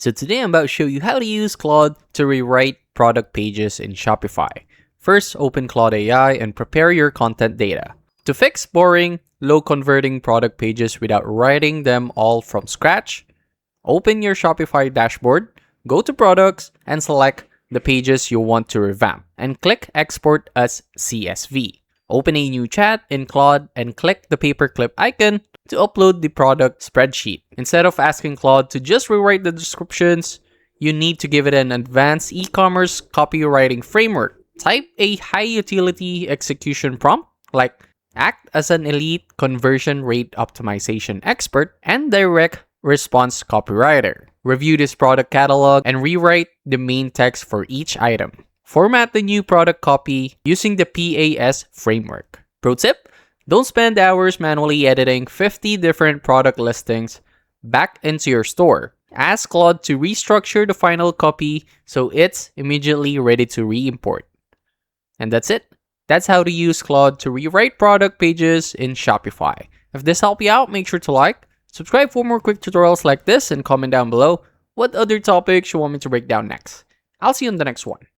So today I'm about to show you how to use Claude to rewrite product pages in Shopify. First, open Claude AI and prepare your content data. To fix boring, low-converting product pages without writing them all from scratch, open your Shopify dashboard, go to Products, and select the pages you want to revamp, and click Export as CSV. Open a new chat in Claude and click the paperclip icon to upload the product spreadsheet. Instead of asking Claude to just rewrite the descriptions, you need to give it an advanced e-commerce copywriting framework. Type a high-utility execution prompt like act as an elite conversion rate optimization expert and direct response copywriter. Review this product catalog and rewrite the main text for each item. Format the new product copy using the PAS framework. Pro tip, don't spend hours manually editing 50 different product listings back into your store. Ask Claude to restructure the final copy so it's immediately ready to re-import. And that's it. That's how to use Claude to rewrite product pages in Shopify. If this helped you out, make sure to like, subscribe for more quick tutorials like this, and comment down below what other topics you want me to break down next. I'll see you in the next one.